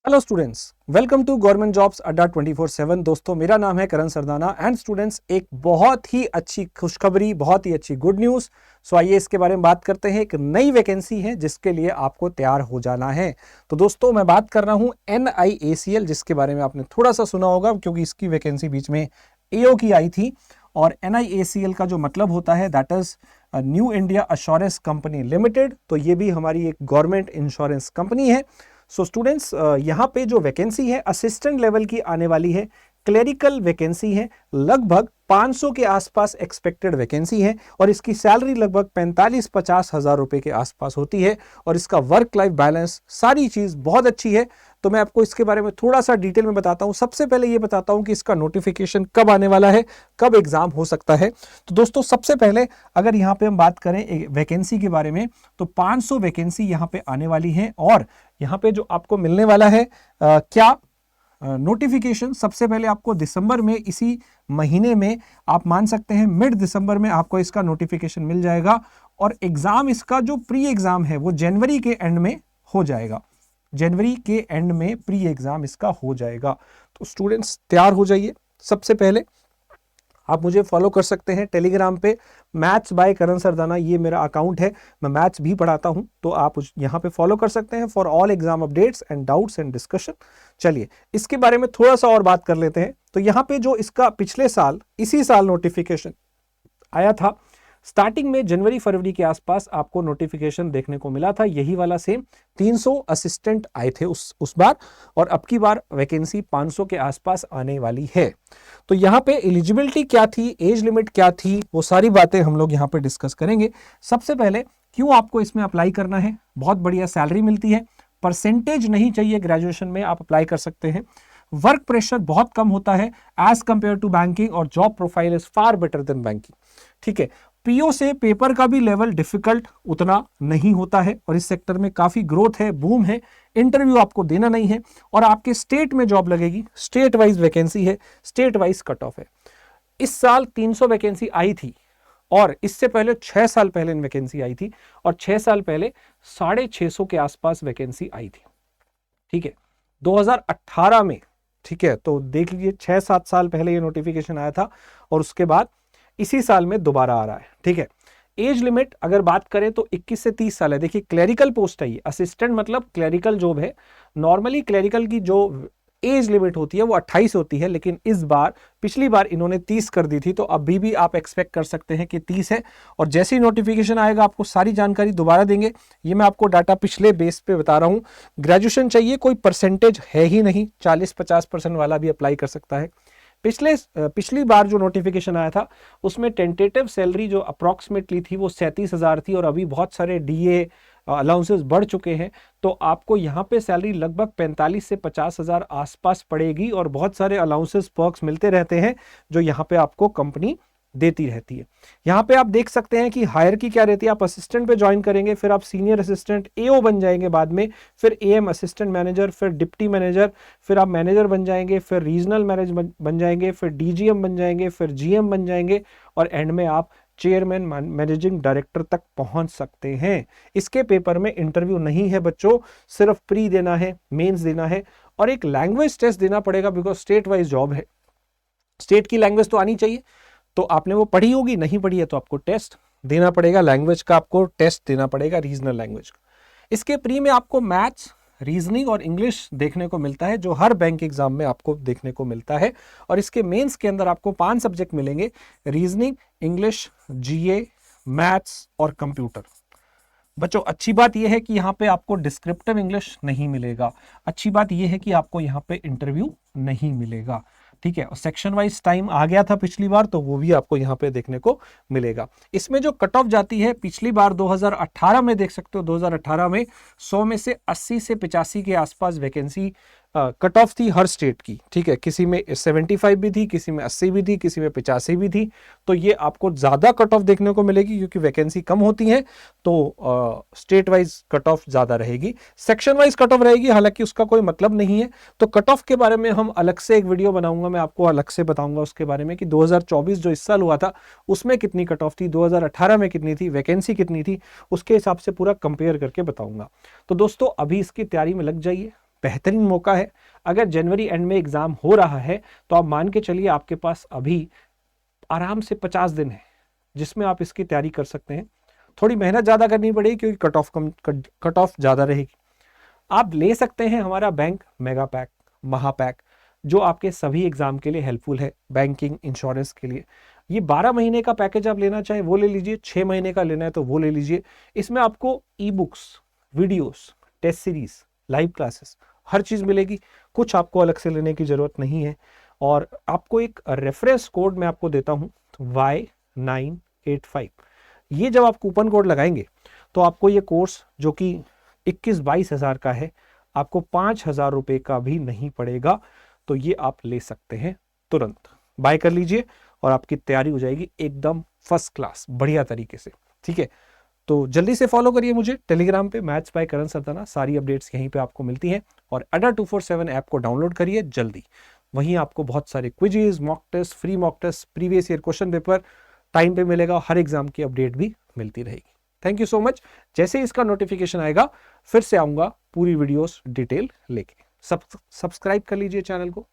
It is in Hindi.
Hello students, welcome to government jobs Adda 24/7। दोस्तों, मेरा नाम है करण सरदाना एंड स्टूडेंट्स, एक बहुत ही अच्छी खुशखबरी, बहुत ही अच्छी गुड न्यूज़। सो आइए इसके बारे में बात करते हैं। एक नई वैकेंसी है जिसके लिए आपको तैयार हो जाना है। तो दोस्तों, मैं बात कर रहा हूं NIACL, जिसके बारे में आपने थोड़ा सा सुना होगा क्योंकि इसकी वैकेंसी बीच में AO की आई थी। और NIACL का जो मतलब होता है that is new India assurance company limited. तो ये भी हमारी एक गवर्नमेंट इंश्योरेंस कंपनी है। सो स्टूडेंट्स, यहाँ पे जो वैकेंसी है असिस्टेंट लेवल की आने वाली है। क्लेरिकल वैकेंसी है, लगभग 500 के आसपास एक्सपेक्टेड वैकेंसी है और इसकी सैलरी लगभग 45-50 हजार रुपए के आसपास होती है। और इसका वर्क लाइफ बैलेंस, सारी चीज बहुत अच्छी है। तो मैं आपको इसके बारे में थोड़ा सा डिटेल में बताता हूं। सबसे पहले ये बताता हूं कि इसका नोटिफिकेशन कब आने वाला है, कब एग्जाम हो सकता है। तो दोस्तों, सबसे पहले अगर यहाँ पे हम बात करें वैकेंसी के बारे में, तो 500 वैकेंसी यहाँ पे आने वाली है। और यहाँ पे जो आपको मिलने वाला है क्या नोटिफिकेशन, सबसे पहले आपको दिसंबर में, इसी महीने में आप मान सकते हैं मिड दिसंबर में आपको इसका नोटिफिकेशन मिल जाएगा। और एग्जाम, इसका जो प्री एग्जाम है वो जनवरी के एंड में हो जाएगा। जनवरी के एंड में प्री एग्जाम इसका हो जाएगा। तो स्टूडेंट्स, तैयार हो जाइए। सबसे पहले आप मुझे फॉलो कर सकते हैं टेलीग्राम पे, मैथ्स बाय करण सरदाना, ये मेरा अकाउंट है। मैं मैथ्स भी पढ़ाता हूं, तो आप यहाँ पे फॉलो कर सकते हैं for all exam updates and doubts and discussion. चलिए इसके बारे में थोड़ा सा और बात कर लेते हैं। तो यहाँ पे जो इसका पिछले साल, इसी साल नोटिफिकेशन आया था, स्टार्टिंग में जनवरी फरवरी के आसपास आपको नोटिफिकेशन देखने को मिला था, यही वाला सेम। 300 असिस्टेंट आए थे उस बार, और अब की बार वैकेंसी 500 के आसपास आने वाली है। तो यहाँ पे एलिजिबिलिटी क्या थी, एज लिमिट क्या थी, वो सारी बातें हम लोग यहाँ पे डिस्कस करेंगे। सबसे पहले क्यों आपको इसमें अप्लाई करना है, बहुत बढ़िया सैलरी मिलती है, परसेंटेज नहीं चाहिए, ग्रेजुएशन में आप अप्लाई कर सकते हैं। वर्क प्रेशर बहुत कम होता है एज कंपेयर टू बैंकिंग, और job profile is far better than banking. ठीक है, पीओ से पेपर का भी लेवल डिफिकल्ट उतना नहीं होता है, और इस सेक्टर में काफी ग्रोथ है, बूम है। इंटरव्यू आपको देना नहीं है, और आपके स्टेट में जॉब लगेगी। स्टेट वाइज वैकेंसी है, स्टेट वाइज कट ऑफ है। इस साल 300 वैकेंसी आई थी, और इससे पहले 6 साल पहले वैकेंसी आई थी, और 6 साल पहले 650 के आसपास वैकेंसी आई थी। ठीक है, 2018 में। ठीक है, तो देख लीजिए 6-7 साल पहले ये नोटिफिकेशन आया था, और उसके बाद इसी साल में दोबारा आ रहा है। ठीक है, एज लिमिट अगर बात करें तो 21 से 30 साल है। देखिए, क्लरिकल पोस्ट है ये, असिस्टेंट मतलब क्लरिकल जॉब है। नॉर्मली क्लरिकल की जो एज लिमिट होती है वो 28 होती है, लेकिन इस बार, पिछली बार इन्होंने 30 कर दी थी, तो अभी भी आप एक्सपेक्ट कर सकते हैं कि 30 है। और जैसे ही नोटिफिकेशन आएगा आपको सारी जानकारी दोबारा देंगे। ये मैं आपको डाटा पिछले बेस पे बता रहा हूं। ग्रेजुएशन चाहिए, कोई परसेंटेज है ही नहीं, 40-50% वाला भी अप्लाई कर सकता है। पिछली बार जो नोटिफिकेशन आया था उसमें टेंटेटिव सैलरी जो अप्रॉक्सीमेटली थी वो 37,000 थी, और अभी बहुत सारे DA अलाउंसेस बढ़ चुके हैं, तो आपको यहाँ पे सैलरी लगभग 45 से 50 हजार आसपास पड़ेगी। और बहुत सारे अलाउंसेस, पर्क्स मिलते रहते हैं जो यहाँ पे आपको कंपनी देती रहती है। यहाँ पे आप देख सकते हैं कि हायर की क्या रहती है। आप असिस्टेंट पे ज्वाइन करेंगे, फिर आप सीनियर असिस्टेंट, AO बन जाएंगे बाद में, फिर AM असिस्टेंट मैनेजर, फिर डिप्टी मैनेजर, फिर आप मैनेजर बन जाएंगे, फिर रीजनल मैनेजर बन जाएंगे, फिर DGM बन जाएंगे, फिर GM बन जाएंगे, और एंड में आप चेयरमैन, मैनेजिंग डायरेक्टर तक पहुंच सकते हैं। इसके पेपर में इंटरव्यू नहीं है बच्चों, सिर्फ प्री देना है, मेंस देना है, और एक लैंग्वेज टेस्ट देना पड़ेगा, बिकॉज स्टेट वाइज जॉब है। स्टेट की लैंग्वेज तो आनी चाहिए, तो आपने वो पढ़ी होगी, नहीं पढ़ी है तो आपको टेस्ट देना पड़ेगा, लैंग्वेज का आपको टेस्ट देना पड़ेगा, रीजनल लैंग्वेज का। इसके प्री में आपको मैथ्स, रीजनिंग और इंग्लिश देखने को मिलता है, जो हर बैंक एग्जाम में आपको देखने को मिलता है। और इसके मेंस के अंदर आपको 5 सब्जेक्ट मिलेंगे, रीजनिंग, इंग्लिश, GA, मैथ्स और कंप्यूटर। बच्चों, अच्छी बात यह है कि यहाँ पे आपको डिस्क्रिप्टिव इंग्लिश नहीं मिलेगा। अच्छी बात यह है कि आपको यहाँ पे इंटरव्यू नहीं मिलेगा। ठीक है, और सेक्शन वाइज टाइम आ गया था पिछली बार, तो वो भी आपको यहाँ पे देखने को मिलेगा। इसमें जो कट ऑफ जाती है, पिछली बार 2018 में देख सकते हो, 2018 में 100 में से 80 से 85 के आसपास वैकेंसी कट ऑफ थी हर स्टेट की। ठीक है, किसी में 75 भी थी, किसी में 80 भी थी, किसी में 85 भी थी। तो ये आपको ज्यादा कट ऑफ देखने को मिलेगी, क्योंकि वैकेंसी कम होती है, तो स्टेट वाइज कट ऑफ ज्यादा रहेगी। सेक्शन वाइज कट ऑफ रहेगी, हालांकि उसका कोई मतलब नहीं है। तो कट ऑफ के बारे में हम अलग से एक वीडियो बनाऊंगा, मैं आपको अलग से बताऊंगा उसके बारे में कि 2024 जो इस साल हुआ था उसमें कितनी कट ऑफ थी, 2018 में कितनी थी, वैकेंसी कितनी थी, उसके हिसाब से पूरा कंपेयर करके बताऊंगा। तो दोस्तों, अभी इसकी तैयारी में लग जाइए, बेहतरीन मौका है। अगर जनवरी एंड में एग्जाम हो रहा है तो आप मान के चलिए आपके पास अभी आराम से 50 दिन है जिसमें आप इसकी तैयारी कर सकते हैं। थोड़ी मेहनत ज़्यादा करनी पड़ेगी क्योंकि कट ऑफ ज़्यादा रहेगी। आप ले सकते हैं हमारा बैंक मेगा पैक, महापैक, जो आपके सभी एग्जाम के लिए हेल्पफुल है, बैंकिंग, इंश्योरेंस के लिए। ये 12 महीने का पैकेज आप लेना चाहें वो ले लीजिए, 6 महीने का लेना है तो वो ले लीजिए। इसमें आपको e books, videos, test series, live classes, हर चीज़ मिलेगी। कुछ आपको अलग से लेने की ज़रूरत नहीं है। और आपको एक रेफरेंस कोड मैं आपको देता हूँ, Y985। ये जब आप कूपन कोड लगाएंगे तो आपको ये कोर्स जो कि 21-22 हज़ार का है, आपको 5,000 रुपये का भी नहीं पड़ेगा। तो ये आप ले सकते हैं, तुरंत बाय कर लीजिए और आपकी तैयारी हो जाएगी एकदम फर्स्ट क्लास, बढ़िया तरीके से। ठीक है, तो जल्दी से फॉलो करिए मुझे टेलीग्राम पे, मैथ्स बाय करण सरदाना। सारी अपडेट्स यहीं पे आपको मिलती हैं। और अड्डा 247 ऐप को डाउनलोड करिए जल्दी। वहीं आपको बहुत सारे quizzes, mock test, free mock test, previous year question paper time पे मिलेगा। हर एग्जाम की अपडेट भी मिलती रहेगी। Thank you so much. जैसे ही इसका नोटिफिकेशन आएगा फिर से आऊंगा पूरी वीडियोस डिटेल लेके। सब्सक्राइब कर लीजिए चैनल को।